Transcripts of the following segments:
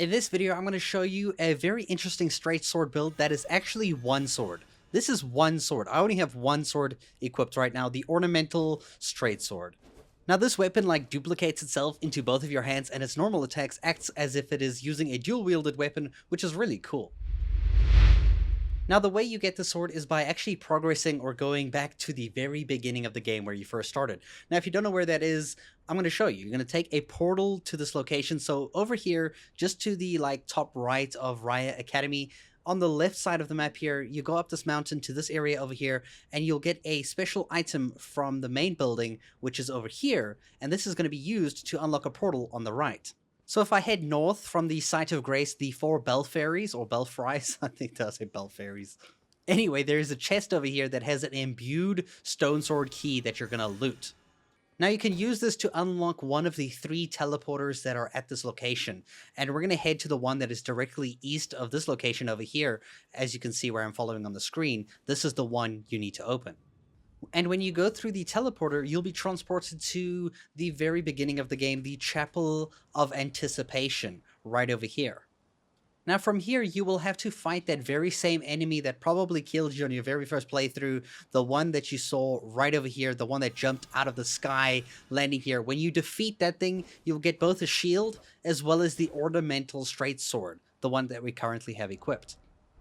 In this video, I'm going to show you a very interesting straight sword build that is actually one sword. This is one sword. I only have one sword equipped right now, the Ornamental Straight Sword. Now this weapon duplicates itself into both of your hands, and its normal attacks acts as if it is using a dual-wielded weapon, which is really cool. Now the way you get the sword is by actually progressing or going back to the very beginning of the game where you first started. Now if you don't know where that is, I'm going to show you. You're going to take a portal to this location. So over here, just to the top right of Raya Academy, on the left side of the map here, you go up this mountain to this area over here, and you'll get a special item from the main building, which is over here, and this is going to be used to unlock a portal on the right. So if I head north from the Site of Grace, the 4 Belfries, or Belfries, I think they'll say Belfries. Anyway, there's a chest over here that has an imbued stone sword key that you're going to loot. Now you can use this to unlock one of the 3 teleporters that are at this location, and we're going to head to the one that is directly east of this location over here. As you can see where I'm following on the screen, this is the one you need to open. And when you go through the teleporter, you'll be transported to the very beginning of the game, the Chapel of Anticipation, right over here. Now from here, you will have to fight that very same enemy that probably killed you on your very first playthrough, the one that you saw right over here, the one that jumped out of the sky, landing here. When you defeat that thing, you'll get both a shield as well as the Ornamental Straight Sword, the one that we currently have equipped.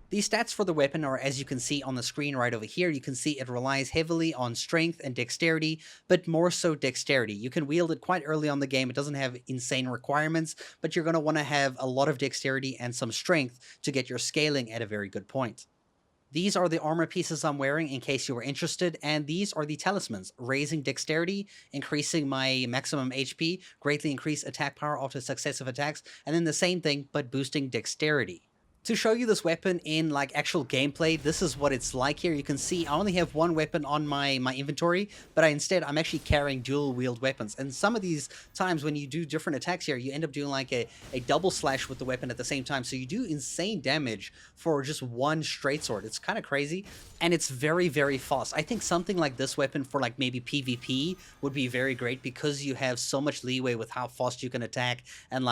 The stats for the weapon are, as you can see on the screen right over here. You can see it relies heavily on strength and dexterity, but more so dexterity. You can wield it quite early on the game. It doesn't have insane requirements, but you're going to want to have a lot of dexterity and some strength to get your scaling at a very good point. These are the armor pieces I'm wearing in case you were interested, and these are the talismans. Raising dexterity, increasing my maximum HP, greatly increase attack power after successive attacks, and then the same thing, but boosting dexterity. To show you this weapon in actual gameplay, this is what it's like here. You can see I only have one weapon on my inventory, but I'm actually carrying dual wield weapons. And some of these times when you do different attacks here, you end up doing a double slash with the weapon at the same time. So you do insane damage for just one straight sword. It's kind of crazy, and it's very, very fast. I think something like this weapon for maybe PvP would be very great because you have so much leeway with how fast you can attack and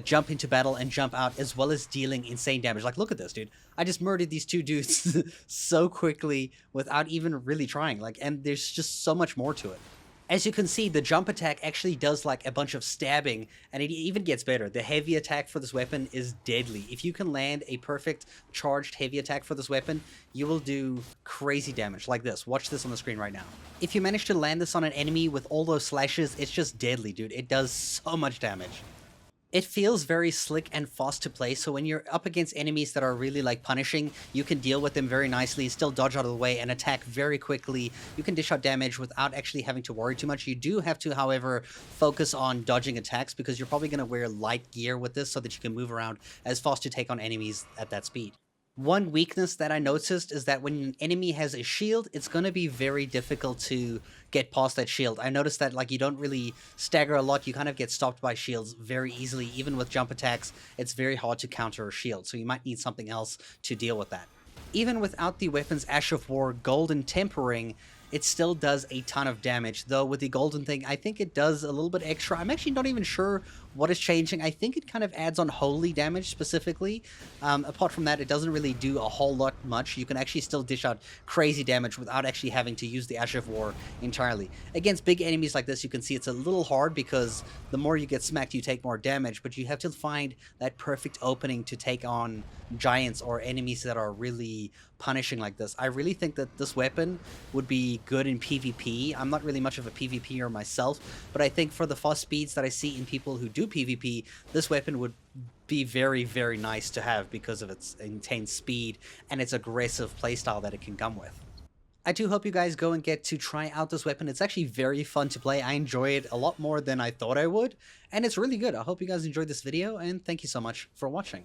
jump into battle and jump out, as well as dealing insane damage. Look at this, dude. I just murdered these 2 dudes so quickly without even really trying. And there's just so much more to it. As you can see, the jump attack actually does a bunch of stabbing, and it even gets better. The heavy attack for this weapon is deadly. If you can land a perfect charged heavy attack for this weapon, you will do crazy damage like this. Watch this on the screen right now. If you manage to land this on an enemy with all those slashes, it's just deadly, dude. It does so much damage. It feels very slick and fast to play, so when you're up against enemies that are really punishing, you can deal with them very nicely, still dodge out of the way, and attack very quickly. You can dish out damage without actually having to worry too much. You do have to, however, focus on dodging attacks because you're probably going to wear light gear with this so that you can move around as fast to take on enemies at that speed. One weakness that I noticed is that when an enemy has a shield, it's going to be very difficult to get past that shield. I noticed that you don't really stagger a lot. You kind of get stopped by shields very easily. Even with jump attacks, it's very hard to counter a shield, so you might need something else to deal with that. Even without the weapon's Ash of War golden tempering, it still does a ton of damage, though with the golden thing, I think it does a little bit extra. I'm actually not even sure what is changing. I think it kind of adds on holy damage specifically. Apart from that, it doesn't really do a whole lot much. You can actually still dish out crazy damage without actually having to use the Ash of War entirely. Against big enemies like this, you can see it's a little hard because the more you get smacked, you take more damage, but you have to find that perfect opening to take on giants or enemies that are really punishing like this. I really think that this weapon would be good in PvP. I'm not really much of a PvPer myself, but I think for the fast speeds that I see in people who do PvP, this weapon would be very, very nice to have because of its intense speed and its aggressive playstyle that it can come with. I do hope you guys go and get to try out this weapon. It's actually very fun to play. I enjoy it a lot more than I thought I would, and it's really good. I hope you guys enjoyed this video, and thank you so much for watching.